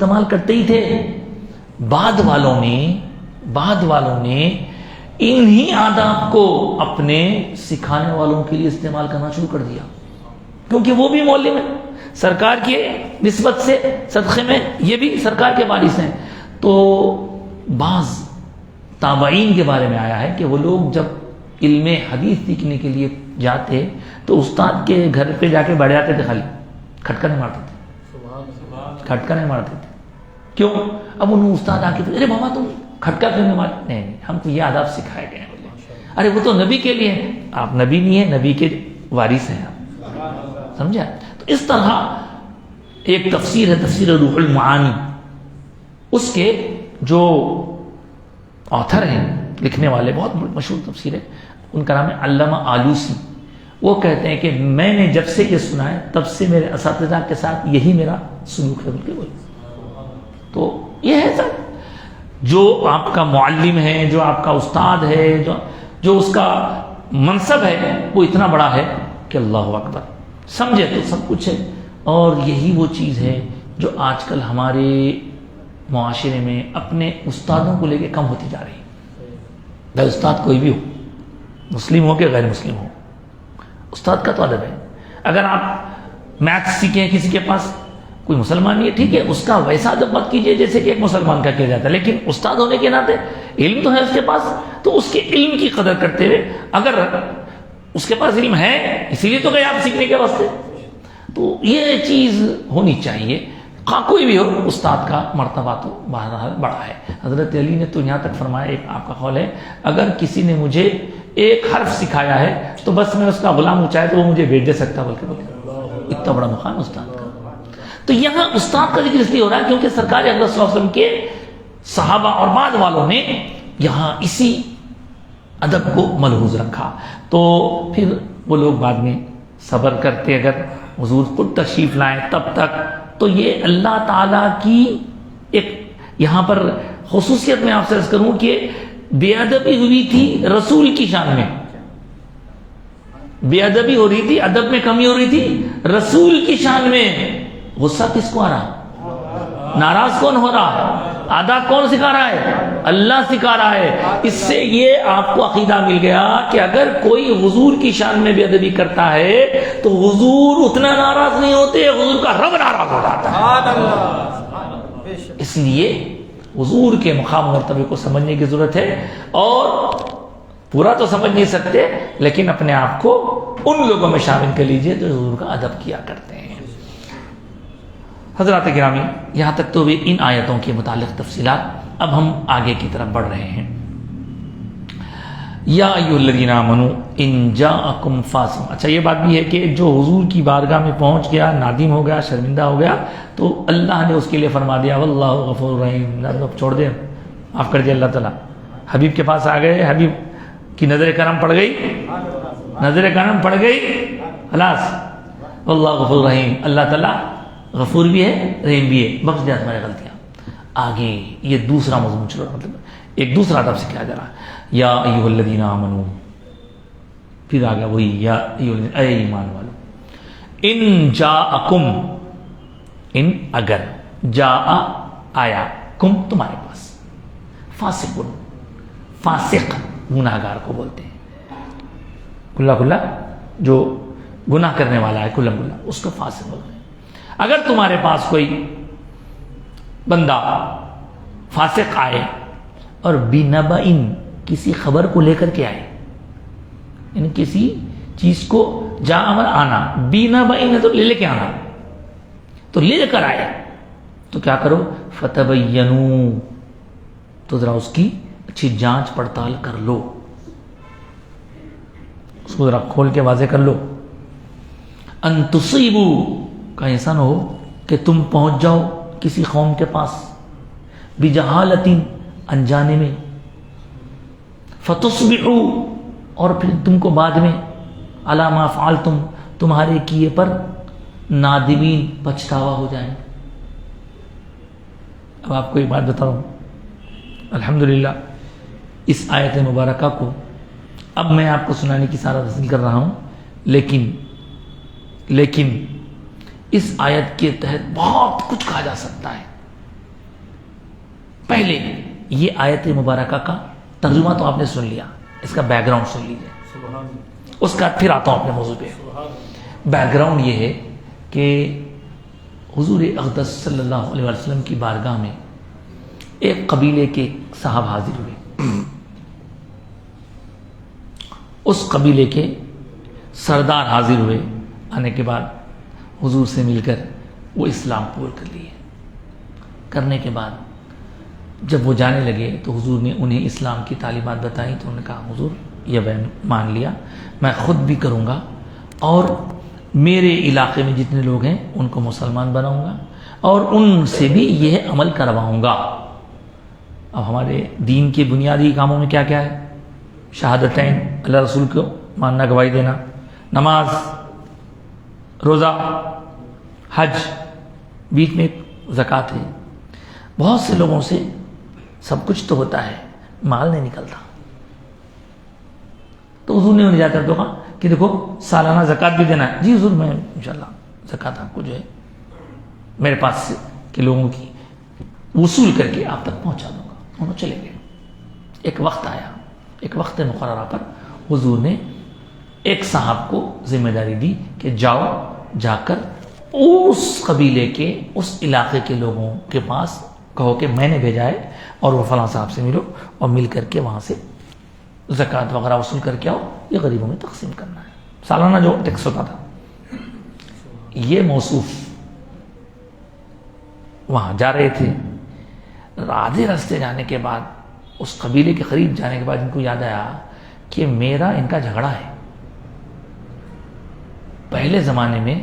استعمال کرتے ہی تھے. بعد والوں نے انہی آداب کو اپنے سکھانے والوں کے لیے استعمال کرنا شروع کر دیا, کیونکہ وہ بھی معلم ہیں سرکار کی نسبت سے, صدقے میں یہ بھی سرکار کے وارث ہیں. تو بعض تابعین کے بارے میں آیا ہے کہ وہ لوگ جب علم حدیث سیکھنے کے لیے جاتے تو استاد کے گھر پہ جا کے بیٹھ جاتے تھے, خالی کھٹکا نہیں مارتے تھے, کھٹکا نہیں مارتے تھے. کیوں؟ اب انہوں استاد آ کے ارے بابا تم کھٹکا کیوں نہیں مارتے؟ نہیں, ہم کو یہ آداب سکھائے گئے ہیں. ارے وہ تو نبی کے لیے ہیں, آپ نبی نہیں ہیں, نبی کے وارث ہیں آپ, سمجھا؟ تو اس طرح ایک تفسیر ہے تفسیر روح المعانی, اس کے جو آتھر ہیں, لکھنے والے, بہت مشہور تفسیر ہے, ان کا نام ہے علامہ آلوسی. وہ کہتے ہیں کہ میں نے جب سے یہ سنا ہے تب سے میرے اساتذہ کے ساتھ یہی میرا سلوک ہے. تو یہ ہے سر, جو آپ کا معلم ہے, جو آپ کا استاد ہے, جو اس کا منصب ہے, وہ اتنا بڑا ہے کہ اللہ اکبر, سمجھے تو سب کچھ ہے. اور یہی وہ چیز ہے جو آج کل ہمارے معاشرے میں اپنے استادوں کو لے کے کم ہوتی جا رہی ہے. بھائی استاد کوئی بھی ہو, مسلم ہو کہ غیر مسلم ہو, استاد کا تو ادب ہے. اگر آپ میتھس سیکھیں کسی کے پاس, کوئی مسلمان نہیں ہے, ٹھیک ہے, اس کا ویسا ادب مت کیجیے جیسے کہ ایک مسلمان کا کیا جاتا ہے, لیکن استاد ہونے کے ناطے علم تو ہے اس کے پاس, تو اس کے علم کی قدر کرتے ہوئے, اگر اس کے پاس علم ہے اسی لیے تو گئے آپ سیکھنے کے واسطے, تو یہ چیز ہونی چاہیے. کوئی بھی ہو, استاد کا مرتبہ تو بہرحال بڑا ہے. حضرت علی نے تو یہاں تک فرمایا, ایک آپ کا قول ہے, اگر کسی نے مجھے ایک حرف سکھایا ہے تو بس میں اس کا غلام ہو چاہے تو وہ مجھے بیچ دے سکتا, بلکہ اتنا بڑا مقام استاد کا. تو یہاں استاد کا ذکر اس لیے ہو رہا ہے کیونکہ سرکار اقدس صلی اللہ علیہ وسلم کے صحابہ اور بعد والوں نے یہاں اسی ادب کو ملحوظ رکھا. تو پھر وہ لوگ بعد میں صبر کرتے, اگر حضور خود تشریف لائیں تب تک. تو یہ اللہ تعالیٰ کی ایک یہاں پر خصوصیت میں آپ سے عرض کروں کہ بے ادبی ہوئی تھی رسول کی شان میں, بے ادبی ہو رہی تھی, ادب میں کمی ہو رہی تھی رسول کی شان میں. غصہ کس کو آ رہا, ناراض کون ہو رہا, آداب کون سکھا رہا ہے, اللہ سکھا رہا ہے. اس سے یہ آپ کو عقیدہ مل گیا کہ اگر کوئی حضور کی شان میں بے ادبی کرتا ہے تو حضور اتنا ناراض نہیں ہوتے, حضور کا رب ناراض ہو جاتا ہے. اس لیے حضور کے مقام مرتبے کو سمجھنے کی ضرورت ہے, اور پورا تو سمجھ نہیں سکتے لیکن اپنے آپ کو ان لوگوں میں شامل کر لیجئے جو حضور کا ادب کیا کرتے ہیں. حضرات گرامی, یہاں تک تو بھی ان آیتوں کے متعلق تفصیلات. اب ہم آگے کی طرف بڑھ رہے ہیں. یا ایھا الذین آمنوا ان جاءکم فاسق. اچھا یہ بات بھی ہے کہ جو حضور کی بارگاہ میں پہنچ گیا, نادم ہو گیا, شرمندہ ہو گیا, تو اللہ نے اس کے لیے فرما دیا واللہ غفور رحیم, چھوڑ دے, معاف کر دیا اللہ تعالیٰ. حبیب کے پاس آ گئے, حبیب کی نظر کرم پڑ گئی, نظر کرم پڑ گئی, خلاص واللہ غفور رحیم, اللہ تعالیٰ غفور بھی ہے, رحیم بھی ہے, بخش دیا تمہاری غلطیاں. آگے یہ دوسرا مضمون چل رہا, مطلب ایک دوسرا ادب سے کیا جا رہا ہے. یا ایھا الذین آمنوا, پھر آ گیا وہی یا اے ایمان والو, ان جاءکم, ان اگر, جاء آیا, کم تمہارے پاس, فاسق, فاسق گناہگار کو بولتے ہیں, کھلا کھلا جو گناہ کرنے والا ہے کھلا کھلا, اس کو فاسق بولتے ہیں. اگر تمہارے پاس کوئی بندہ فاسق آئے اور بنبئن, کسی خبر کو لے کر کے آئے, یعنی کسی چیز کو جا امر آنا, بنبئن تو لے کے آنا, تو لے کر آئے تو کیا کرو, فتبینوا, تو ذرا اس کی اچھی جانچ پڑتال کر لو, اس کو ذرا کھول کے واضح کر لو. ان تصیبوا, کا ایسا نہ ہو کہ تم پہنچ جاؤ کسی قوم کے پاس, بجہالۃ, انجانے میں, فتصبحوا, اور پھر تم کو بعد میں, علی ما فعلتم, تمہارے کیے پر, نادمین, پچھتاوا ہو جائیں. اب آپ کو ایک بات بتا رہا ہوں, الحمدللہ اس آیت مبارکہ کو اب میں آپ کو سنانے کی سارا حاصل کر رہا ہوں, لیکن اس آیت کے تحت بہت کچھ کہا جا سکتا ہے, پہلے یہ آیت مبارکہ کا ترجمہ تو آپ نے سن لیا، اس کا بیک گراؤنڈ سن لیجیے، اس کا پھر آتا ہوں اپنے موضوع پہ۔ بیک گراؤنڈ یہ ہے کہ حضور اقدس صلی اللہ علیہ وسلم کی بارگاہ میں ایک قبیلے کے صاحب حاضر ہوئے، اس قبیلے کے سردار حاضر ہوئے، آنے کے بعد حضور سے مل کر وہ اسلام قبول کر لیے۔ کرنے کے بعد جب وہ جانے لگے تو حضور نے انہیں اسلام کی تعلیمات بتائیں، تو انہوں نے کہا حضور یہ میں مان لیا، میں خود بھی کروں گا اور میرے علاقے میں جتنے لوگ ہیں ان کو مسلمان بناؤں گا اور ان سے بھی یہ عمل کرواؤں گا۔ اب ہمارے دین کے بنیادی کاموں میں کیا کیا ہے؟ شہادتین، اللہ رسول کو ماننا، گواہی دینا، نماز، روزہ، حج، بیچ میں زکوٰۃ ہے۔ بہت سے لوگوں سے سب کچھ تو ہوتا ہے، مال نہیں نکلتا، تو حضور نے انہیں جا کر کہا کہ دیکھو سالانہ زکوٰۃ بھی دینا ہے۔ جی حضور میں انشاءاللہ زکوٰۃ آپ کو جو ہے میرے پاس کے لوگوں کی وصول کر کے آپ تک پہنچا دوں گا۔ انہوں چلے گئے۔ ایک وقت آیا، ایک وقت مقررہ پر حضور نے ایک صاحب کو ذمہ داری دی کہ جاؤ، جا کر اس قبیلے کے، اس علاقے کے لوگوں کے پاس کہو کہ میں نے بھیجا ہے اور وہ فلاں صاحب سے ملو اور مل کر کے وہاں سے زکوٰۃ وغیرہ وصول کر کے آؤ، یہ غریبوں میں تقسیم کرنا ہے، سالانہ جو ٹیکس ہوتا تھا۔ یہ موصوف وہاں جا رہے تھے، آدھے راستے جانے کے بعد، اس قبیلے کے قریب جانے کے بعد ان کو یاد آیا کہ میرا ان کا جھگڑا ہے۔ پہلے زمانے میں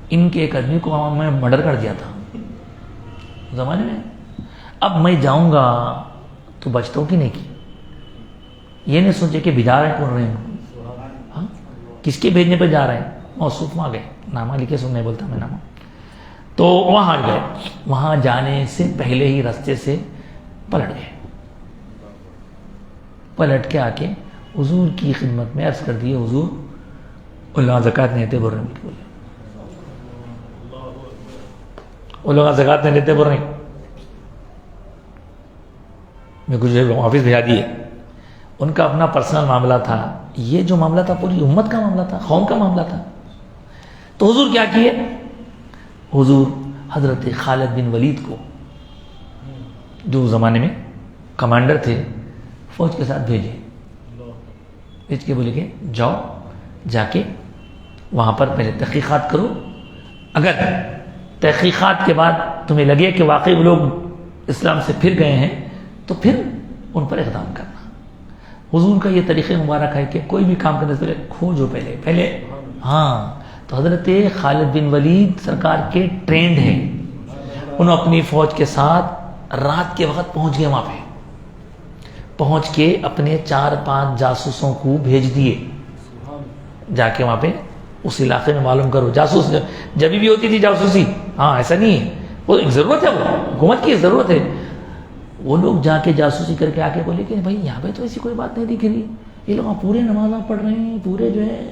ان کے ایک آدمی کو میں مرڈر کر دیا تھا زمانے میں، اب میں جاؤں گا تو بچتا ہوں کہ نہیں کی، یہ نہیں سوچے کہ بھجا رہے کون رہے ہیں، کس کے بھیجنے پہ جا رہے ہیں، موصوف وہاں گئے، نامہ لکھے، سن نہیں بولتا میں نامہ، تو وہاں گئے، وہاں جانے سے پہلے ہی راستے سے پلٹ گئے، پلٹ کے آ کے حضور کی خدمت میں عرض کر دیے حضور اللہ زکوٰۃ نہیں دیتے، بول رہے ہیں، وہ لوگ زکوٰۃ نہیں دیتے، بول رہے ہیں، میں کچھ آفس بھیجا دیے۔ ان کا اپنا پرسنل معاملہ تھا، یہ جو معاملہ تھا پوری امت کا معاملہ تھا، قوم کا معاملہ تھا۔ تو حضور کیا کیے؟ حضور حضرت خالد بن ولید کو، جو زمانے میں کمانڈر تھے، فوج کے ساتھ بھیجے، بھیج کے بولے کہ جاؤ، جا کے وہاں پر پہلے تحقیقات کرو، اگر تحقیقات کے بعد تمہیں لگے کہ واقعی وہ لوگ اسلام سے پھر گئے ہیں تو پھر ان پر اقدام کرنا۔ حضور کا یہ طریقہ مبارک ہے کہ کوئی بھی کام کرنے سے پہلے کھوجو، پہلے ہاں۔ تو حضرت خالد بن ولید سرکار کے ٹرینڈ ہیں، انہوں اپنی فوج کے ساتھ رات کے وقت پہنچ گئے، وہاں پہ پہنچ کے اپنے 4-5 جاسوسوں کو بھیج دیے، جا کے وہاں پہ اس علاقے میں معلوم کرو۔ جاسوس جب بھی ہوتی تھی جاسوسی، ہاں ایسا نہیں ہے، وہ ایک ضرورت ہے، وہ حکومت کی ضرورت ہے۔ وہ لوگ جا کے جاسوسی کر کے آ کے بولے کہ بھائی یہاں پہ تو ایسی کوئی بات نہیں دکھ رہی، یہ لوگ پورے نمازاں پڑھ رہے ہیں، پورے جو ہے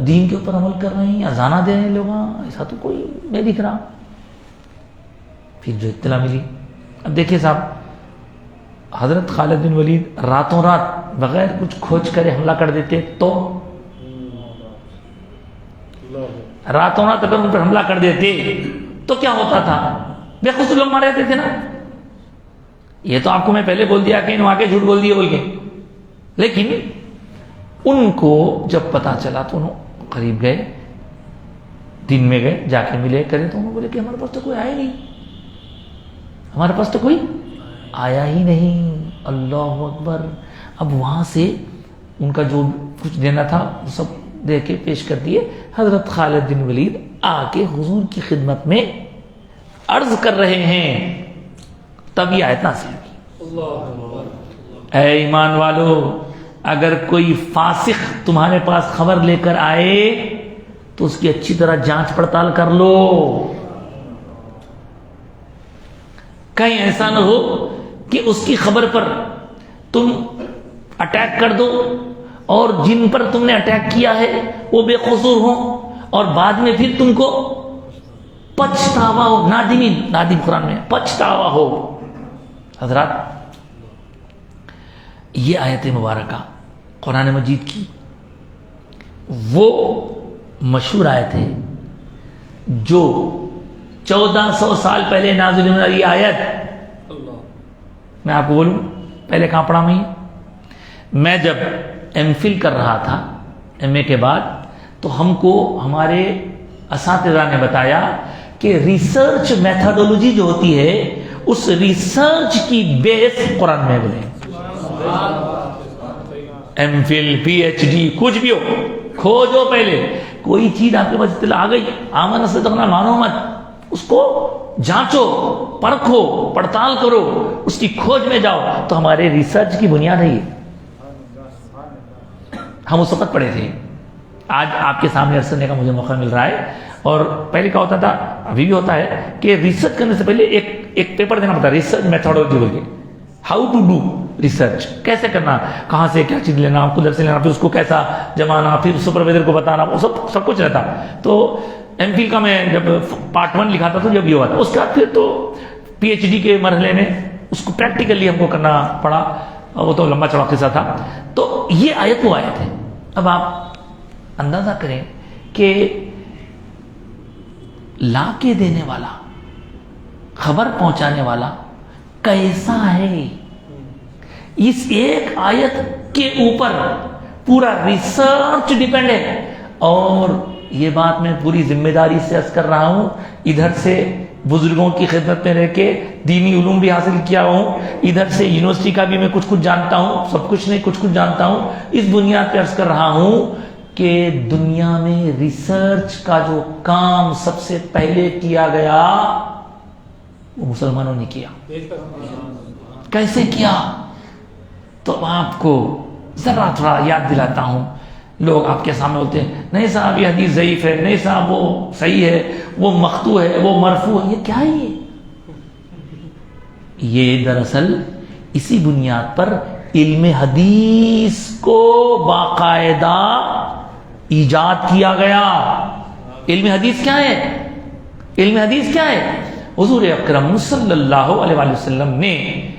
دین کے اوپر عمل کر رہے ہیں، اذانہ دے رہے ہیں لوگ، ایسا تو کوئی نہیں دکھ رہا۔ پھر جو اطلاع ملی، اب دیکھیے صاحب، حضرت خالد بن ولید راتوں رات بغیر کچھ کھوج کرے حملہ کر دیتے، تو راتوں رات اگر ان پر حملہ کر دیتے تو کیا ہوتا تھا؟ بے خصوص لوگ مارے جاتے تھے نا۔ یہ تو آپ کو میں پہلے بول دیا کہ انہوں آ کے جھوٹ بول دیے بول کے، لیکن ان کو جب پتا چلا تو انہوں قریب گئے، دن میں گئے، جا کے ملے کرے، تو انہوں بولے کہ ہمارے پاس تو کوئی آیا نہیں، ہمارے پاس تو کوئی آیا ہی نہیں، اللہ اکبر۔ اب وہاں سے ان کا جو کچھ دینا تھا وہ سب دے کے پیش کر دیے۔ حضرت خالد بن ولید آ کے حضور کی خدمت میں عرض کر رہے ہیں، تب یہ آیت نازل ہوئی، اے ایمان والو، اگر کوئی فاسق تمہارے پاس خبر لے کر آئے تو اس کی اچھی طرح جانچ پڑتال کر لو، کہیں ایسا نہ ہو کہ اس کی خبر پر تم اٹیک کر دو اور جن پر تم نے اٹیک کیا ہے وہ بے قصور ہوں اور بعد میں پھر تم کو پچھتاوا ہو، نادم قرآن میں پچھتاوا ہو۔ حضرات یہ آیت مبارکہ قرآن مجید کی وہ مشہور آیت ہے جو 1400 سال پہلے نازل ہونے والی آیت. میں آپ کو بولوں پہلے کہاں پڑھا میں جب ایم فل کر رہا تھا ایم اے کے بعد تو ہم کو ہمارے اساتذہ نے بتایا کہ ریسرچ میتھڈولوجی جو ہوتی ہے اس ریسرچ کی بیس قرآن میں بنے. M Phil P H D کچھ بھی ہو کھوجو. پہلے کوئی چیز آپ کے پاس اطلاع آ گئی آمن سے تکنا مانو مت, اس کو جانچو پرکھو پڑتال کرو اس کی کھوج میں جاؤ. تو ہمارے ریسرچ کی بنیاد ہے یہ. ہم اس وقت پڑھے تھے. آج آپ کے سامنے عرض کرنے کا مجھے موقع مل رہا ہے. اور پہلے کیا ہوتا تھا ابھی بھی ہوتا ہے کہ ریسرچ کرنے سے پہلے ایک پیپر دینا پڑتا ہے ریسرچ میتھڈولوجی بول کے. ہاؤ ٹو ڈو ریسرچ, کیسے کرنا, کہاں سے کیا چیز لینا, کدھر سے لینا, پھر اس کو کیسا جمانا, پھر سپروائزر کو بتانا, وہ سب کچھ رہتا. تو ایم فل کا میں جب پارٹ 1 لکھا تھا تو جب یہ ہوا تھا. اس کے بعد پھر تو پی ایچ ڈی کے مرحلے میں اس کو پریکٹیکلی ہم کو کرنا پڑا. وہ تو لمبا چوڑا قصہ تھا. تو یہ آیت وہ آیت ہے. اب آپ اندازہ کریں کہ لا کے دینے والا, خبر پہنچانے والا کیسا ہے. اس ایک آیت کے اوپر پورا ریسرچ ڈیپینڈ ہے. اور یہ بات میں پوری ذمہ داری سے عرض کر رہا ہوں, ادھر سے بزرگوں کی خدمت میں رہ کے دینی علوم بھی حاصل کیا ہوں, ادھر سے یونیورسٹی کا بھی میں کچھ جانتا ہوں, سب کچھ نہیں کچھ جانتا ہوں. اس بنیاد پہ عرض کر رہا ہوں کہ دنیا میں ریسرچ کا جو کام سب سے پہلے کیا گیا وہ مسلمانوں نے کیا. کیسے کیا تو آپ کو ذرا تھوڑا یاد دلاتا ہوں. لوگ آپ کے سامنے ہوتے ہیں نہیں صاحب یہ حدیث ضعیف ہے, نہیں صاحب وہ صحیح ہے, وہ مقطوع ہے, وہ مرفوع ہے. یہ کیا ہے یہ دراصل اسی بنیاد پر علم حدیث کو باقاعدہ ایجاد کیا گیا. علم حدیث کیا ہے؟ علم حدیث کیا ہے؟ حضور اکرم صلی اللہ علیہ وسلم نے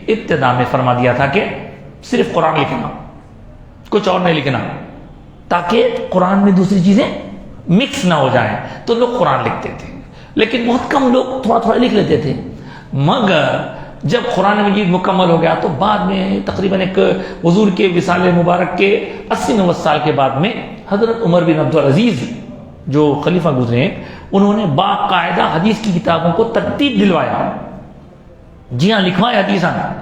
ابتدا میں فرما دیا تھا کہ صرف قرآن لکھنا, کچھ اور نہیں لکھنا, تاکہ قرآن میں دوسری چیزیں مکس نہ ہو جائیں. تو لوگ قرآن لکھتے تھے, لیکن بہت کم لوگ تھوڑا تھوڑا لکھ لیتے تھے. مگر جب قرآن مجید مکمل ہو گیا تو بعد میں تقریباً ایک حضور کے وصال مبارک کے 80-90 سال کے بعد میں حضرت عمر بن عبدالعزیز جو خلیفہ گزرے ہیں, انہوں نے باقاعدہ حدیث کی کتابوں کو ترتیب دلوایا. جی ہاں, لکھوایا حدیث آنا.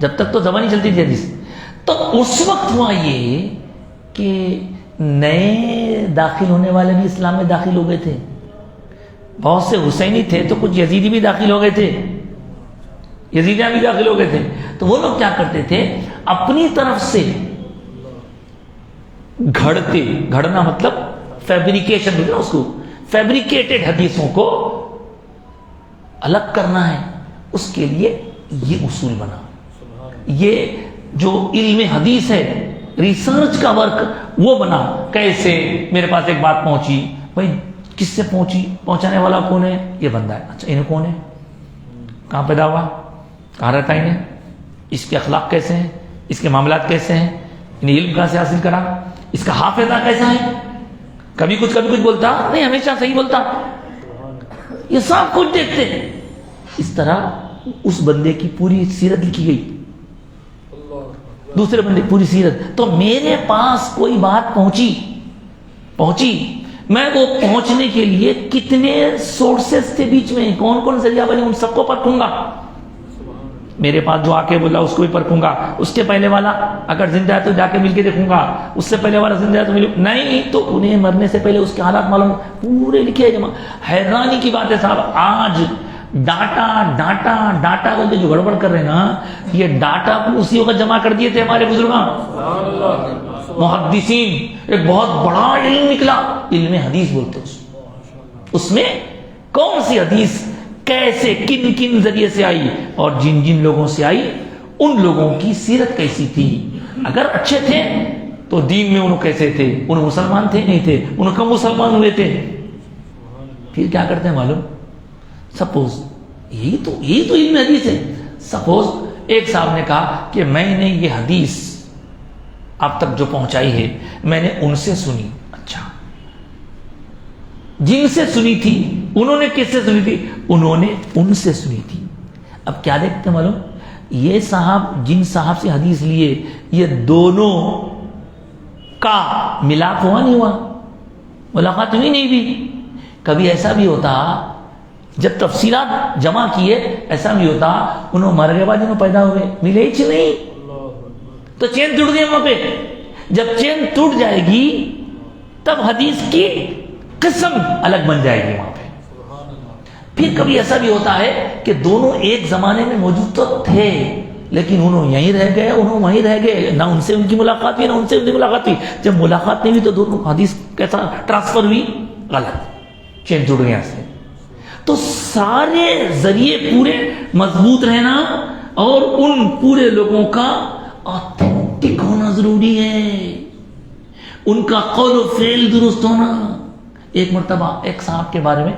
جب تک تو زبانی چلتی تھی حدیث. تو اس وقت ہوا یہ کہ نئے داخل ہونے والے بھی اسلام میں داخل ہو گئے تھے. بہت سے حسینی تھے تو کچھ یزیدی بھی داخل ہو گئے تھے, یزیدیاں بھی داخل ہو گئے تھے. تو وہ لوگ کیا کرتے تھے, اپنی طرف سے گھڑنا مطلب فیبریکیشن, اس کو فیبریکیٹڈ حدیثوں کو الگ کرنا ہے. اس کے لیے یہ اصول بنا. یہ جو علم حدیث ہے, ریسرچ کا ورک, وہ بنا. کیسے؟ میرے پاس ایک بات پہنچی, بھائی کس سے پہنچی, پہنچانے والا کون ہے؟ یہ بندہ ہے. اچھا انہیں کون ہے, کہاں پیدا ہوا, کہاں رہتا ہے, انہیں اس کے اخلاق کیسے ہیں, اس کے معاملات کیسے ہیں, انہیں علم کہاں سے حاصل کرا, اس کا حافظہ کیسا ہے, کبھی کچھ بولتا نہیں, ہمیشہ صحیح بولتا. یہ سب کچھ دیکھتے ہیں. اس طرح اس بندے کی پوری سیرت لکھی گئی, دوسرے بندے کی پوری سیرت. تو میرے پاس کوئی بات پہنچی, میں وہ پہنچنے کے لیے کتنے سورسز تھے بیچ میں, کون کون ذریعہ بنے, ان سب کو پرکھوں گا. میرے پاس جو آ کے بولا اس کو بھی پرکھوں گا. اس کے پہلے والا اگر زندہ ہے تو جا کے مل کے دیکھوں گا. اس سے پہلے والا زندہ ہے تو نہیں تو انہیں مرنے سے پہلے اس کے حالات معلوم پورے لکھے جمع. حیرانی کی بات ہے صاحب, آج ڈاٹا بولتے جو گڑبڑ کر رہے ہیں نا, یہ ڈاٹا کو اسی وقت جمع کر دیے تھے ہمارے بزرگاں محدثین. ایک بہت بڑا علم نکلا, علم حدیث بولتے اس میں کون سی حدیث کیسے کن ذریعے سے آئی, اور جن لوگوں سے آئی ان لوگوں کی سیرت کیسی تھی. اگر اچھے تھے تو دین میں انہوں کیسے تھے, انہوں مسلمان تھے نہیں تھے, انہوں کم مسلمان ہوئے تھے. پھر کیا کرتے ہیں معلوم, سپوز یہی تو علم حدیث ہے. سپوز ایک صاحب نے کہا کہ میں نے یہ حدیث آپ تک جو پہنچائی ہے میں نے ان سے سنی. اچھا, جن سے سنی تھی انہوں نے کس سے سنی تھی؟ انہوں نے ان سے سنی تھی. اب کیا دیکھتے ہیں معلوم, یہ صاحب جن صاحب سے حدیث لیے یہ دونوں کا ملاپ ہوا نہیں ہوا, ملاقات ہوئی نہیں بھی. کبھی ایسا بھی ہوتا جب تفصیلات جمع کیے, ایسا بھی ہوتا انہوں مر گئے بعد انہوں پیدا ہوئے, ملے ہی نہیں تو چین ٹوٹ گئی وہاں پہ. جب چین ٹوٹ جائے گی تب حدیث کی قسم الگ بن جائے گی وہاں پہ. پھر کبھی ایسا بھی ہوتا ہے کہ دونوں ایک زمانے میں موجود تو تھے لیکن انہوں یہیں رہ گئے, انہوں وہیں رہ گئے, نہ ان سے ان کی ملاقات ہوئی نہ ان سے ان کی ملاقات ہوئی. جب ملاقات نہیں ہوئی تو دونوں حدیث کیسا ٹرانسفر ہوئی؟ غلط, چین ٹوٹ گیا سے. تو سارے ذریعے پورے مضبوط رہنا اور ان پورے لوگوں کا آتھینٹک ہونا ضروری ہے, ان کا قول و فعل درست ہونا. ایک مرتبہ ایک صاحب کے بارے میں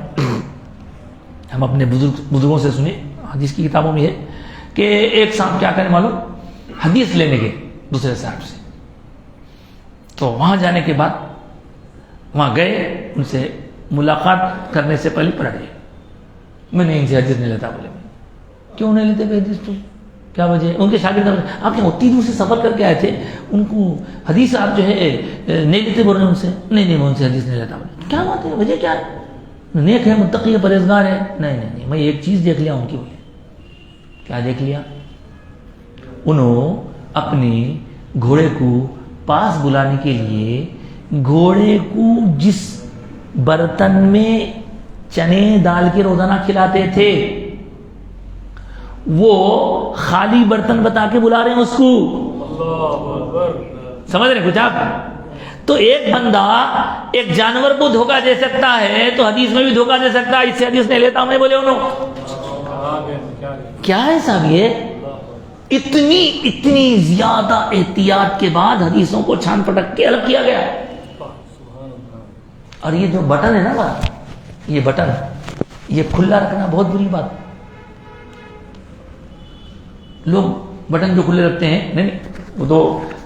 ہم اپنے بزرگوں سے سنے, حدیث کی کتابوں میں ہے کہ ایک صاحب کیا کرنے معلوم, حدیث لینے گئے دوسرے صاحب سے. تو وہاں جانے کے بعد وہاں گئے, ان سے ملاقات کرنے سے پہلے پلٹ گئے. میں نے ان سے حدیث نہیں لیتا. بولے کیوں نہیں لیتے حدیث؟ تو کیا وجہ ہے؟ ان کے شاگرد آپ کیا اتنی دور سے سفر کر کے آئے تھے, ان کو حدیث آپ جو ہے نہیں لیتے؟ بول رہے ہیں ان سے نہیں میں ان سے حدیث نہیں لیتا. بولے کیا بات ہے, وجہ کیا ہے؟ نیک ہے, متقی ہے, پرہیزگار ہے. نہیں میں ایک چیز دیکھ لیا ان کی. کیا دیکھ لیا؟ انہوں اپنی گھوڑے کو پاس بلانے کے لیے گھوڑے کو جس برتن میں چنے ڈال کے روزانہ کھلاتے تھے وہ خالی برتن بتا کے بلا رہے ہیں اس کو. سمجھ رہے کچھ آپ؟ تو ایک بندہ ایک جانور کو دھوکہ دے سکتا ہے تو حدیث میں بھی دھوکہ دے سکتا ہے. اس سے حدیث نہیں لیتا میں. بولے انہوں کیا ہے صاحب یہ؟ اتنی زیادہ احتیاط کے بعد حدیثوں کو چھان پٹک کے الگ کیا گیا. اور یہ جو بٹن ہے نا بات, یہ بٹن یہ کھلا رکھنا بہت بری بات. لوگ بٹن جو کھلے رکھتے ہیں, نہیں وہ تو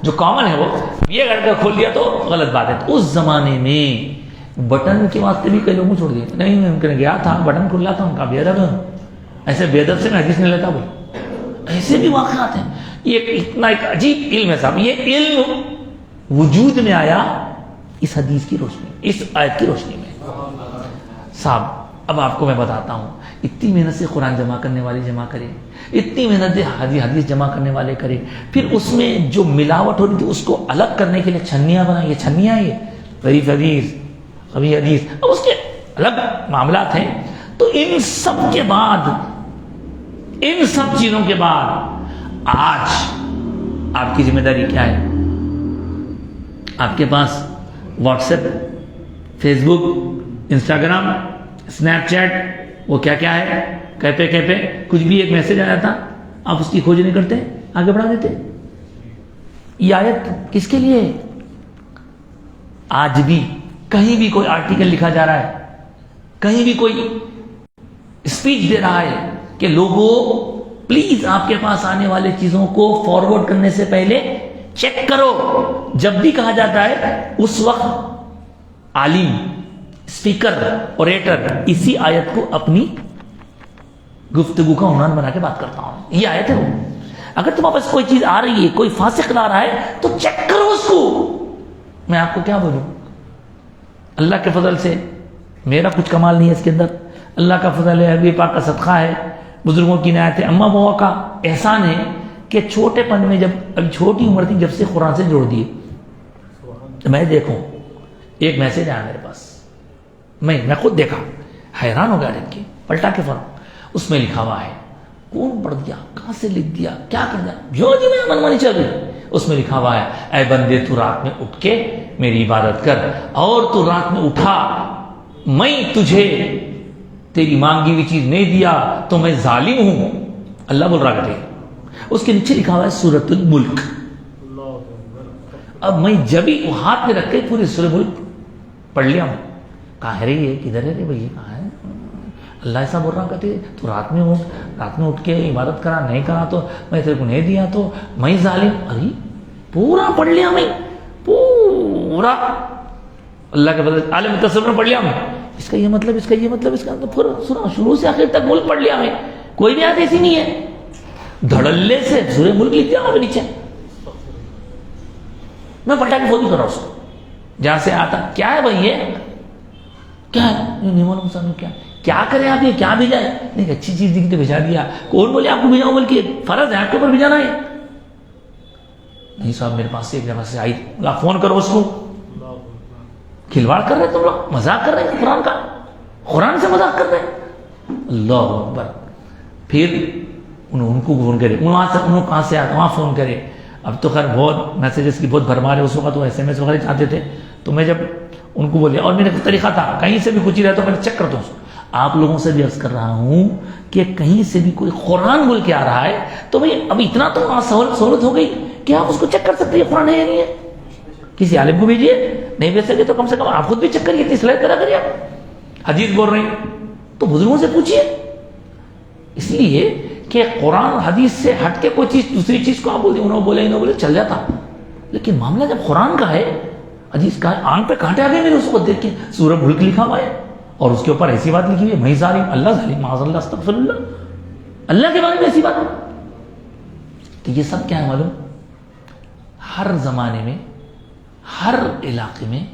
جو کامن ہے وہ یہ کر کے کھول دیا تو غلط بات ہے. تو اس زمانے میں بٹن کے واسطے بھی کئی لوگوں چھوڑ دیے. نہیں میں گیا تھا بٹن کھلا تھا, ان کا بے ادب ہے, ایسے بے ادب سے میں حدیث نہیں لیتا. بولے ایسے بھی واقعات ہیں. یہ اتنا ایک عجیب علم ہے صاحب. یہ علم وجود میں آیا اس حدیث کی روشنی, اس آیت کی روشنی میں. صاحب اب آپ کو میں بتاتا ہوں, اتنی محنت سے قرآن جمع کرنے والے جمع کرے, اتنی محنت سے حدیث جمع کرنے والے کرے, پھر اس میں جو ملاوٹ ہو رہی تھی اس کو الگ کرنے کے لیے چھنیاں بنائیں. یہ چھنیاں, یہ ضعیف حدیث, قوی حدیث, اب اس کے الگ معاملات ہیں. تو ان سب کے بعد, ان سب چیزوں کے بعد آج آپ کی ذمہ داری کیا ہے؟ آپ کے پاس واٹس ایپ, فیس بک, انسٹاگرام, اسنیپ چیٹ, وہ کیا کیا ہے, کیپے کچھ بھی ایک میسج آ جاتا, آپ اس کی کھوج نہیں کرتے, آگے بڑھا دیتے. یہ آیت کس کے لیے ہے؟ آج بھی کہیں بھی کوئی آرٹیکل لکھا جا رہا ہے, کہیں بھی کوئی اسپیچ دے رہا ہے کہ لوگوں پلیز آپ کے پاس آنے والے چیزوں کو فارورڈ کرنے سے پہلے چیک کرو. جب بھی کہا جاتا ہے اس وقت عالم, اسپیکر, اوریٹر اسی آیت کو اپنی گفتگو کا عنوان بنا کے بات کرتا ہوں. یہ آیت ہے وہ. اگر تمہارے پاس کوئی چیز آ رہی ہے, کوئی فاسق لا رہا ہے تو چیک کرو اس کو. میں آپ کو کیا بولوں, اللہ کے فضل سے میرا کچھ کمال نہیں ہے اس کے اندر, اللہ کا فضل ہے, حبیب پاک کا صدقہ ہے, بزرگوں کی عنایت ہے, اماں بوا کا احسان ہے کہ چھوٹے پن میں جب ابھی چھوٹی عمر تھی جب سے قرآن سے جوڑ دیے. میں دیکھوں ایک میسج آیا میرے پاس, میں خود دیکھا, حیران ہو گیا دیکھ کے, پلٹا کے فوراً اس میں لکھا ہوا ہے, کون پڑھ دیا, کہاں سے لکھ دیا, کیا کر دیا, جو جی میں منمانی چل رہی. اس میں لکھا ہوا ہے, اے بندے تو رات میں اٹھ کے میری عبادت کر, اور تو رات میں اٹھا, میں تجھے تیری مانگی ہوئی چیز نہیں دیا تو میں ظالم ہوں. اللہ بول رہا کرتے. اس کے نیچے لکھا ہوا ہے سورۃ الملک. اب میں جب ہی وہ ہاتھ میں رکھ کے پوری سورۃ الملک پڑھ لیا ہوں. کہاں ہے رے, یہ کدھر ہے رے بھائی, کہاں ہے, اللہ ایسا بول رہا کہتے تو رات میں اٹھ کے عبادت کرا، نہیں کرا تو میں تیرے کو نہیں دیا تو میں ظالم. ارے پورا پڑھ لیا میں، پورا اللہ کے بدلے عالم تصور میں پڑھ لیا میں، اس کا یہ مطلب، اس کا یہ مطلب، اس کا پورا سورہ شروع سے آخر تک ملک پڑھ لیا میں. کوئی بھی آیت ایسی نہیں ہے. دھڑلے سے سورہ ملک لکھ دیا میں نیچے. میں پلٹا کے فوری کر رہا ہوں اس کو جہاں سے آتا. کیا ہے بھائی یہ کیا ہے؟ نہیں معلوم صاحب کیا کریں آپ، یہ کیا بھیجا ہے؟ نہیں اچھی چیز دکھی تو بھیجا دیا. کون بولے آپ کو بھیجاؤں؟ بلکہ فرض ہے آپ کے اوپر بھیجانا ہے. نہیں صاحب میرے پاس سے ایک جگہ سے آئی، فون کرو اس کو. کھلواڑ کر رہے تم لوگ، مذاق کر رہے ہیں قرآن کا، قرآن سے مذاق کر رہے ہیں. اللہ اکبر. پھر ان کو فون کرے، وہاں سے انہوں کہاں سے آتا، وہاں فون کرے. اب تو خیر بہت میسیجز کی بہت بھرمار ہے، اس وقت وہ SMS وغیرہ چاہتے تھے. تو میں جب ان کو بولے، اور میرا طریقہ تھا کہیں سے بھی کچھ ہی رہا تو میں چیک کرتا ہوں. آپ لوگوں سے بھی عرض کر رہا ہوں کہ کہیں سے بھی کوئی قرآن بول کے آ رہا ہے تو بھائی اب اتنا تو سہولت ہو گئی کہ آپ اس کو چیک کر سکتے ہیں قرآن ہے یا نہیں ہے. کسی عالم کو بھیجیے، نہیں بھیج سکے تو کم سے کم آپ خود بھی چیک کریے، اتنی صلاحیت پیدا کریے. آپ حدیث بول رہے ہیں تو بزرگوں سے پوچھیے. اس لیے کہ قرآن حدیث سے ہٹ کے کوئی چیز دوسری چیز کو آپ بول دیں، انہوں بولے انہوں بولے چل جاتا. لیکن معاملہ جب قرآن کا ہے، حدیث کا ہے، آنکھ پہ کانٹے آ گئے میرے اس کو دیکھ کے. سورہ ملک لکھا ہوا ہے اور اس کے اوپر ایسی بات لکھی ہوئی ہے، میں ظالم، اللہ ظالم، معاذ اللہ، استغفر اللہ، اللہ کے بارے میں ایسی بات. تو یہ سب کیا ہے معلوم؟ ہر زمانے میں، ہر علاقے میں،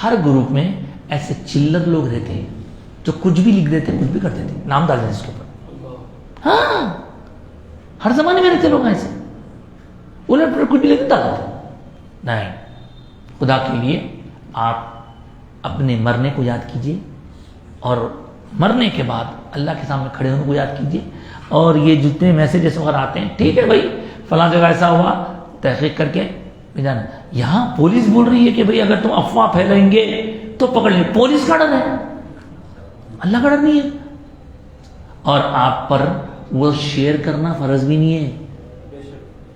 ہر گروپ میں ایسے چلر لوگ رہتے ہیں جو کچھ بھی لکھ دیتے، کچھ بھی کر دیتے، نام ڈال دیتے اس کے اوپر. ہاں ہر زمانے میں رہتے لوگ ایسے، الٹ پلٹ کچھ بھی لکھ دیتا. نہیں، خدا کے لیے آپ اپنے مرنے کو یاد کیجیے اور مرنے کے بعد اللہ کے سامنے کھڑے ہونے کو یاد کیجیے. اور یہ جتنے میسیجز وغیرہ آتے ہیں، ٹھیک ہے بھائی فلاں جگہ ایسا ہوا، تحقیق کر کے جانا. یہاں پولیس بول رہی ہے کہ بھائی اگر تم افواہ پھیلائیں گے تو پکڑ لیں. پولیس کا ڈر ہے، اللہ کا ڈر نہیں ہے. اور آپ پر وہ شیئر کرنا فرض بھی نہیں ہے،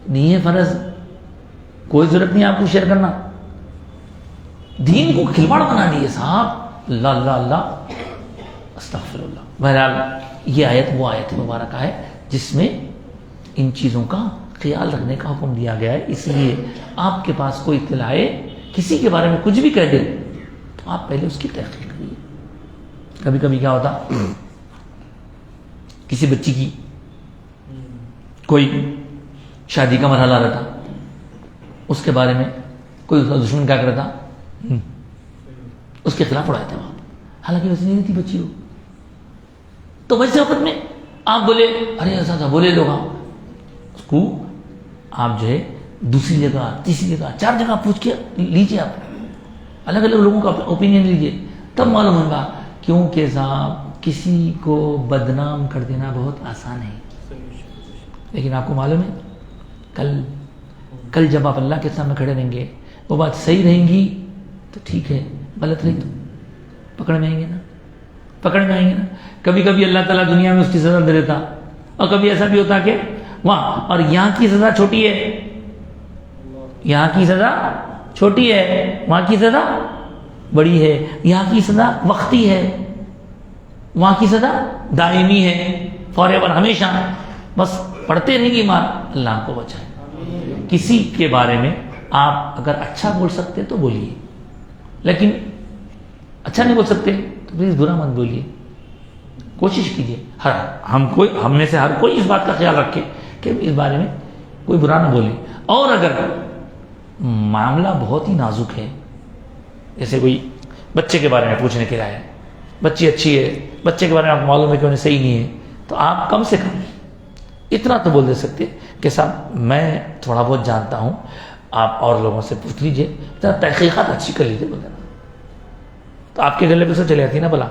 نہیں ہے فرض، کوئی ضرورت نہیں آپ کو شیئر کرنا. دین کو کھلواڑ بنا دیے صاحب. اللہ اللہ اللہ، استغفر اللہ. بہرحال یہ آیت وہ آیت مبارکہ ہے جس میں ان چیزوں کا خیال رکھنے کا حکم دیا گیا ہے. اس لیے آپ کے پاس کوئی اطلاع ہے، کسی کے بارے میں کچھ بھی کہہ دے تو آپ پہلے اس کی تحقیق کریے. کبھی کبھی کیا ہوتا، کسی بچی کی کوئی شادی کا مرحلہ رہتا، اس کے بارے میں کوئی دشمن کیا کرتا، اس کے خلاف اڑاتا وہاں، حالانکہ ویسے نہیں رہتی بچی ہو. تو ویسے وقت میں آپ بولے ارے ایسا تھا، بولے لوگ اس کو آپ جو ہے دوسری جگہ، تیسری جگہ، 4 جگہ پوچھ کے لیجیے. آپ الگ الگ لوگوں کا اوپینین لیجیے، تب معلوم ہوگا. کیونکہ صاحب کسی کو بدنام کر دینا بہت آسان ہے، لیکن آپ کو معلوم ہے کل جب آپ اللہ کے سامنے کھڑے رہیں گے، وہ بات صحیح رہیں گی تو ٹھیک ہے، غلط رہی تو پکڑ میں آئیں گے نا، پکڑ میں آئیں گے نا. کبھی کبھی اللہ تعالیٰ دنیا میں اس کی سزا دے دیتا، اور کبھی ایسا بھی ہوتا کہ وہاں، اور یہاں کی سزا چھوٹی ہے، یہاں کی سزا چھوٹی ہے، وہاں کی سزا بڑی ہے. یہاں کی سزا وقتی ہے، وہاں کی سزا دائمی ہے، فار ایور، ہمیشہ. بس پڑھتے رہیں گے مار. اللہ کو بچائے. کسی کے بارے میں آپ اگر اچھا بول سکتے تو بولیے، لیکن اچھا نہیں بول سکتے تو پلیز برا مت بولیے. کوشش کیجیے ہم میں سے ہر کوئی اس بات کا خیال رکھے کہ اس بارے میں کوئی برا نہ بولے. اور اگر معاملہ بہت ہی نازک ہے، جیسے کوئی بچے کے بارے میں پوچھنے کے رائے، بچی اچھی ہے، بچے کے بارے میں آپ کو معلوم ہے کہ انہیں صحیح نہیں ہے، تو آپ کم سے کم اتنا تو بول دے سکتے کہ صاحب میں تھوڑا بہت جانتا ہوں، آپ اور لوگوں سے پوچھ لیجئے، ذرا تحقیقات اچھی کر لیجیے بولے، تو آپ کے گلے پہ سے چلے جاتی نا بلا.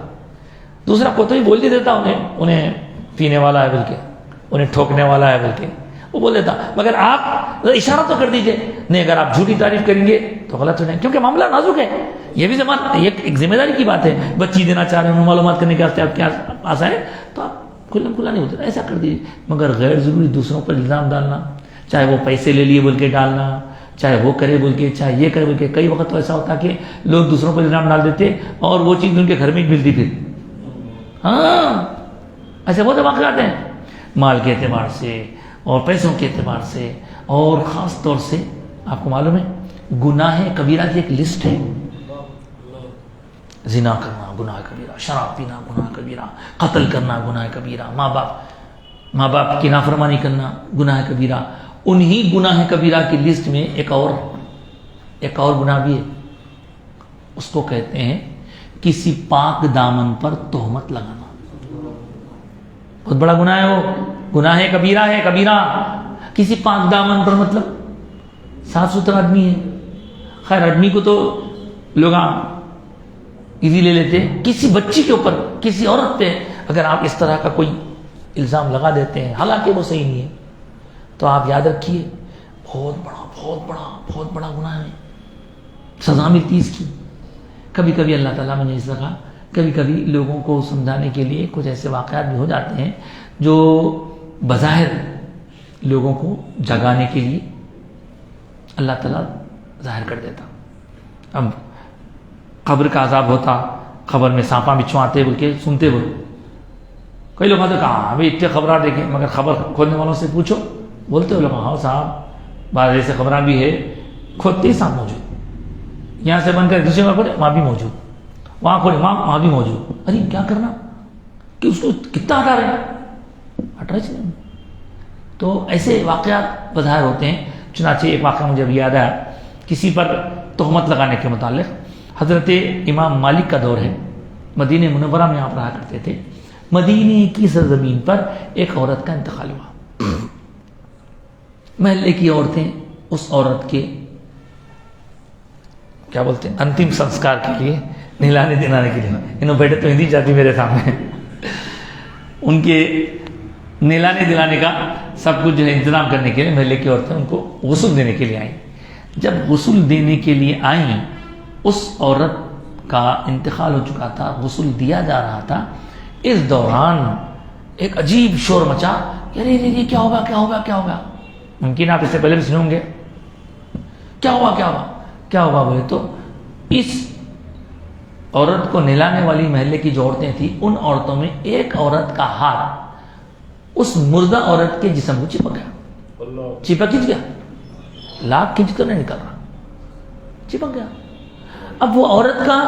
دوسرا کو تو ہی بول ہی دیتا انہیں پینے والا ہے بول کے، انہیں ٹھوکنے والا ہے بول کے، وہ بول دیتا. مگر آپ اشارہ تو کر دیجئے. نہیں، اگر آپ جھوٹی تعریف کریں گے تو غلط ہو جائیں، کیونکہ معاملہ نازک ہے. یہ بھی ایک ذمہ داری کی بات ہے. بچی دینا چاہ رہے ہیں، معلومات کرنے کے واسطے آپ کے پاس آئے تو آپ کھلا نہیں ہوتا، ایسا کر دیجیے. مگر غیر ضروری دوسروں پر الزام ڈالنا، چاہے وہ پیسے لے لیے بول کے ڈالنا، چاہے وہ کرے بول کے، چاہے یہ کرے بول کے. کئی وقت تو ایسا ہوتا کہ لوگ دوسروں پر الزام ڈال دیتے اور وہ چیز ان کے گھر میں ہی ملتی. پھر ہاں ایسے بہت واقعات ہیں، مال کے اعتبار سے اور پیسوں کے اعتبار سے، اور خاص طور سے آپ کو معلوم ہے گناہ کبیرہ کی ایک لسٹ ہے. زنا کرنا گناہ کبیرہ، شراب پینا گناہ کبیرہ، قتل کرنا گناہ کبیرہ، ماں باپ کی نافرمانی کرنا گناہ کبیرہ. انہی گناہ کبیرہ کی لسٹ میں ایک اور گناہ بھی ہے، اس کو کہتے ہیں کسی پاک دامن پر تہمت لگانا. بہت بڑا گناہ ہے، وہ گناہ کبیرہ ہے. کبیرہ کسی پاک دامن پر مطلب صاف ستھرا آدمی ہے، خیر آدمی کو تو لوگ ایزی لے لیتے، کسی بچی کے اوپر کسی عورت پہ اگر آپ اس طرح کا کوئی الزام لگا دیتے ہیں حالانکہ وہ صحیح نہیں ہے تو آپ یاد رکھیے بہت بڑا گناہ ہے، سزا ملتی اس کی. کبھی کبھی اللہ تعالیٰ میں نے اس طرح کبھی کبھی لوگوں کو سمجھانے کے لیے کچھ ایسے واقعات بھی ہو جاتے ہیں جو بظاہر لوگوں کو جگانے کے لیے اللہ تعالیٰ ظاہر کر دیتا. اب قبر کا عذاب ہوتا، قبر میں سانپا بچھو آتے بول کے سنتے ہوئے کئی لوگ آتے کہاں ابھی اتنے خبریں دیکھیں، مگر خبر کھولنے والوں سے پوچھو بولتے ہو لوگ ہاں صاحب بعض ایسے خبریں بھی ہے کھودتے ہی سانپ موجود، یہاں سے بند کر دوسرے میں کھولے وہاں بھی موجود، وہاں کھولے وہاں بھی موجود. ارے کیا کرنا کہ اس کو کتنا ہٹا رہے ہیں. تو ایسے واقعات بظاہر ہوتے ہیں. چنانچہ ایک واقعہ مجھے ابھی یاد آیا کسی پر تہمت لگانے کے متعلق. حضرت امام مالک کا دور ہے، مدینہ منورہ میں آپ رہا کرتے تھے. مدینے کی سرزمین پر ایک عورت کا انتقال ہوا. محلے کی عورتیں اس عورت کے کیا بولتے ہیں انتم سنسکار کے لیے نہلانے دلانے کے لیے، انہوں بیٹھے تو ہندی جاتی میرے سامنے، ان کے نہلانے دلانے کا سب کچھ جو ہے انتظام کرنے کے لیے محلے کی عورتیں ان کو غسل دینے کے لیے آئیں. جب غسل دینے کے لیے آئیں اس عورت کا انتقال ہو چکا تھا، غسل دیا جا رہا تھا. اس دوران ایک عجیب شور مچا، یہ کیا ہوگا. ممکن آپ اس سے پہلے بھی سنے ہوں گے کیا ہوا بولے تو اس عورت کو نہلانے والی محلے کی جو عورتیں تھیں ان عورتوں میں ایک عورت کا ہاتھ اس مردہ عورت کے جسم کو چپک گیا، کھنچ گیا، لاکھ کھنچ کر نہیں نکل رہا، چپک گیا. اب وہ عورت کا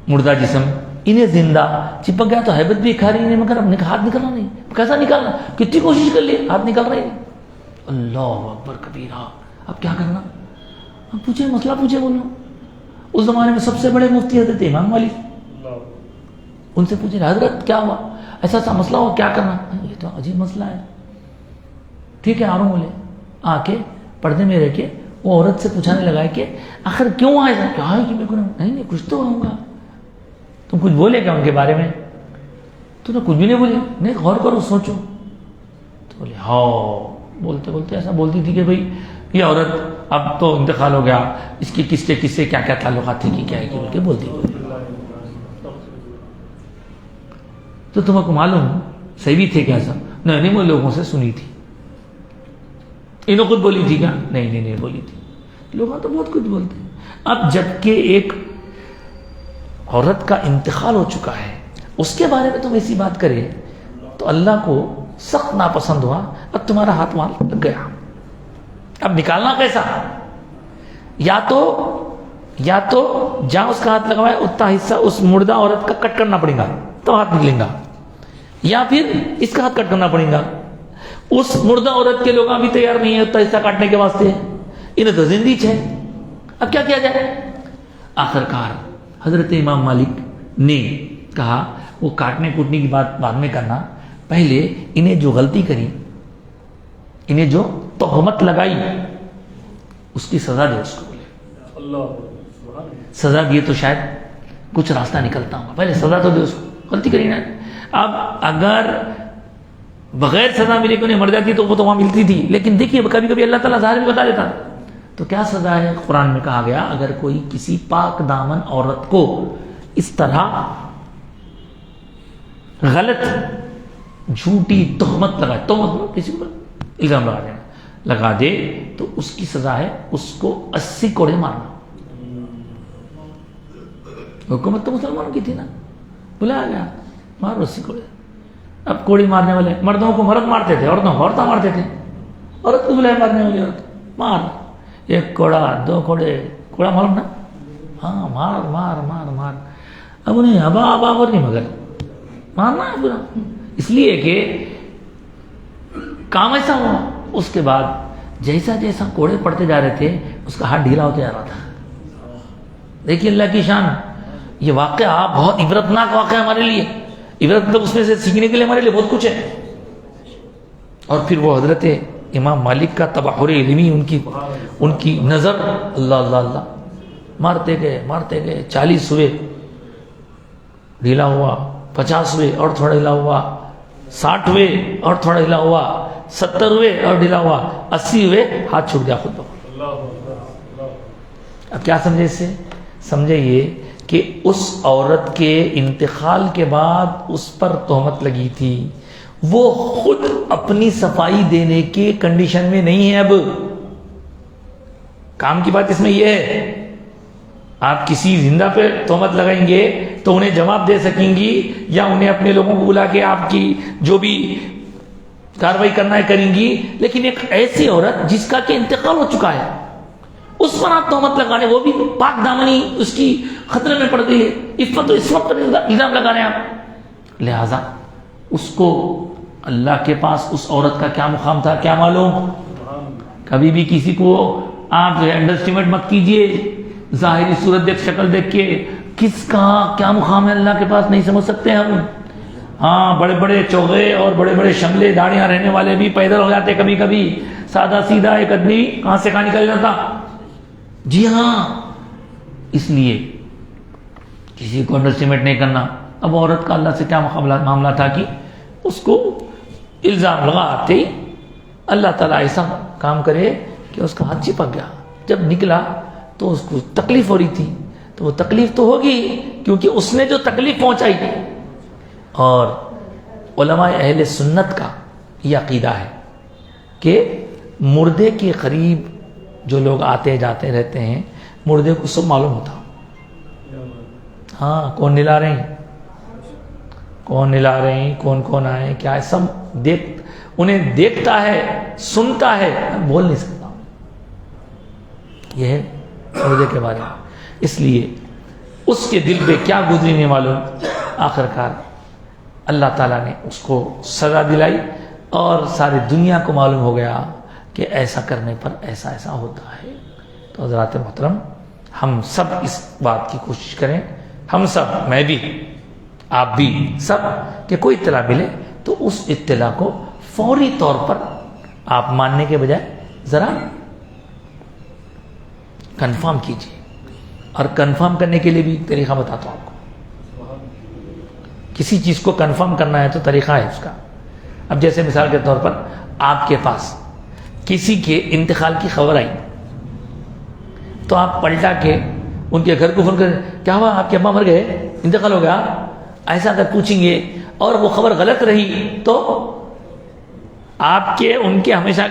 مردہ جسم انہیں زندہ چپک گیا تو حیبت بھی کھا رہی نہیں، مگر اب ہاتھ نکلنا نہیں. کیسا نکالنا، کتنی کوشش کر لی ہاتھ نکل رہا ہی نہیں. اللہ اکبر کبیرہ. اب کیا کرنا، اب پوچھے مسئلہ پوچھے. بولو اس زمانے میں سب سے بڑے مفتی حضرت امام مالک، ان سے پوچھے حضرت کیا ہوا، ایسا مسئلہ ہو کیا کرنا. یہ تو عجیب مسئلہ ہے. ٹھیک ہے آ رہا ہوں. بولے آ کے پردے میں رہ کے وہ عورت سے پوچھانے لگا کہ آخر کیوں آئے تھا. کیا ہے کہ میں کو نہیں کچھ تو ہوں گا. تم کچھ بولے کیا ان کے بارے میں؟ تو نے کچھ بھی نہیں بولے. نہیں غور کرو سوچو. تو بولے ہاں بولتے ایسا بولتی تھی کہ بھئی یہ عورت اب تو انتقال ہو گیا، اس کی کس سے کیا کیا تعلقات تھے کہ کیا ہے کہ بول کے بولتی. تو تم کو معلوم صحیح بھی تھے کیا سب؟ نہیں وہ لوگوں سے سنی تھی. انہوں خود بولی تھی کیا؟ نہیں بولی تھی. لوگ تو بہت کچھ بولتے ہیں. اب جبکہ ایک عورت کا انتقال ہو چکا ہے اس کے بارے میں تم ایسی بات کرے تو اللہ کو سخت ناپسند ہوا. اب تمہارا ہاتھ وہاں لگ گیا، اب نکالنا کیسا؟ یا تو جہاں اس کا ہاتھ لگا ہے اتنا حصہ اس مردہ عورت کا کٹ کرنا پڑے گا تو ہاتھ نکلے گا، یا پھر اس کا ہاتھ کٹ کرنا پڑے گا. اس مردہ عورت کے لوگ بھی تیار نہیں ہے اتنا حصہ کاٹنے کے واسطے، انہیں تو زندگی ہے. اب کیا کیا جائے؟ آخرکار حضرت امام مالک نے کہا وہ کاٹنے کوٹنے کی بات بعد میں کرنا، پہلے انہیں جو غلطی کری، انہیں جو تہمت لگائی اس کی سزا دے. اس کو بولے سزا دیے تو شاید کچھ راستہ نکلتا ہوگا، پہلے سزا تو دے اس کو، غلطی کری نا. اب اگر بغیر سزا ملے کہ انہیں مر جاتی تو وہ تو وہاں ملتی تھی، لیکن دیکھیے کبھی کبھی اللہ تعالیٰ ظاہر بھی بتا دیتا. تو کیا سزا ہے؟ قرآن میں کہا گیا اگر کوئی کسی پاک دامن عورت کو اس طرح غلط جھوٹی تہمت لگائے، تہمت کسی پر الزام لگا دے تو اس کی سزا ہے اس کو 80 کوڑے مارنا. حکومت تو مسلمانوں کی تھی نا، بلایا گیا مار رسی کوڑے. اب کوڑی مارنے والے مردوں کو مرد مارتے تھے, عورتوں کو عورتیں مارتے تھے. عورت کو بلایا مارنے والی عورت, مار, ایک کوڑا, دو کوڑے, کوڑا معلوم نا, ہاں مار مار مار مار. اب انہیں ابا اور نہیں مگر مارنا ہے پورا, اس لیے کہ کام ایسا ہوا. اس کے بعد جیسا جیسا کوڑے پڑتے جا رہے تھے اس کا ہاتھ ڈھیلا ہوتے جا رہا تھا. دیکھیے اللہ کی شان. یہ واقعہ بہت عبرتناک واقعہ ہمارے لیے. عبرت مطلب اس میں سے سیکھنے کے لیے ہمارے لیے بہت کچھ ہے. اور پھر وہ حضرت امام مالک کا تبحر علمی, ان کی نظر, اللہ اللہ اللہ, مارتے گئے 40 ہوئے ڈھیلا ہوا, 50 ہوئے اور تھوڑا ڈھیلا ہوا, 60 ہوئے اور تھوڑا ڈھیلا ہوا, 70 ہوئے اور ڈھیلا ہوا, 80 ہوئے, ہاتھ چھوٹ گیا خود بخود. اب کیا سمجھے اس سے؟ سمجھے یہ کہ اس عورت کے انتقال کے بعد اس پر تہمت لگی تھی, وہ خود اپنی صفائی دینے کے کنڈیشن میں نہیں ہے. اب کام کی بات اس میں یہ ہے, آپ کسی زندہ پہ تہمت لگائیں گے تو انہیں جواب دے سکیں گی, یا انہیں اپنے لوگوں کو بلا کے آپ کی جو بھی کاروائی کرنا ہے کریں گی. لیکن ایک ایسی عورت جس کا کہ انتقال ہو چکا ہے, اس پر آپ تہمت لگانے, وہ بھی پاک دامنی, اس کی خطرے میں پڑ گئی ہے, عفت و عصمت پر الزام لگا رہے ہیں آپ. لہذا اس کو اللہ کے پاس اس عورت کا کیا مقام تھا کیا معلوم. کبھی بھی کسی کو آپ انڈر اسٹیمیٹ مت کیجئے. ظاہری صورت دیکھ, شکل دیکھ کے کس کا کیا مقام ہے اللہ کے پاس نہیں سمجھ سکتے ہم. ہاں بڑے بڑے چوغے اور بڑے بڑے شملے داڑیاں رہنے والے بھی پیدل ہو جاتے کبھی کبھی. سادہ سیدھا ایک آدمی کہاں سے کہاں نکل جاتا. جی ہاں, اس لیے کسی کو انڈر اسٹیمیٹ نہیں کرنا. اب عورت کا اللہ سے کیا معاملہ تھا کہ اس کو الزام لگاتے ہی اللہ تعالیٰ ایسا کام کرے کہ اس کا ہاتھ چپک گیا. جب نکلا تو اس کو تکلیف ہو رہی تھی, تو وہ تکلیف تو ہوگی کیونکہ اس نے جو تکلیف پہنچائی. اور علماء اہل سنت کا یہ عقیدہ ہے کہ مردے کے قریب جو لوگ آتے جاتے رہتے ہیں, مردے کو سب معلوم ہوتا. ہاں کون نلا رہے ہیں, کون نلا رہے ہیں, کون کون آئے, کیا ہے, سب انہیں دیکھتا ہے, سنتا ہے, بول نہیں سکتا. یہ ہے مردے کے بارے میں. اس لیے اس کے دل پہ کیا گزری نہیں معلوم. آخرکار اللہ تعالیٰ نے اس کو سزا دلائی اور ساری دنیا کو معلوم ہو گیا کہ ایسا کرنے پر ایسا ایسا ہوتا ہے. تو حضرات محترم, ہم سب اس بات کی کوشش کریں, ہم سب, میں بھی, آپ بھی, سب, کہ کوئی اطلاع ملے تو اس اطلاع کو فوری طور پر آپ ماننے کے بجائے ذرا کنفرم کیجیے. اور کنفرم کرنے کے لیے بھی طریقہ بتاتا ہوں آپ کو. کسی چیز کو کنفرم کرنا ہے تو طریقہ ہے اس کا. اب جیسے مثال کے طور پر آپ کے پاس کسی کے انتقال کی خبر آئی تو آپ پلٹا کے ان کے گھر کو فون کریں, کیا ہوا, آپ کے ابا مر گئے, انتقال ہو گیا, ایسا اگر پوچھیں گے اور وہ خبر غلط رہی تو آپ کے ان کے ہمیشہ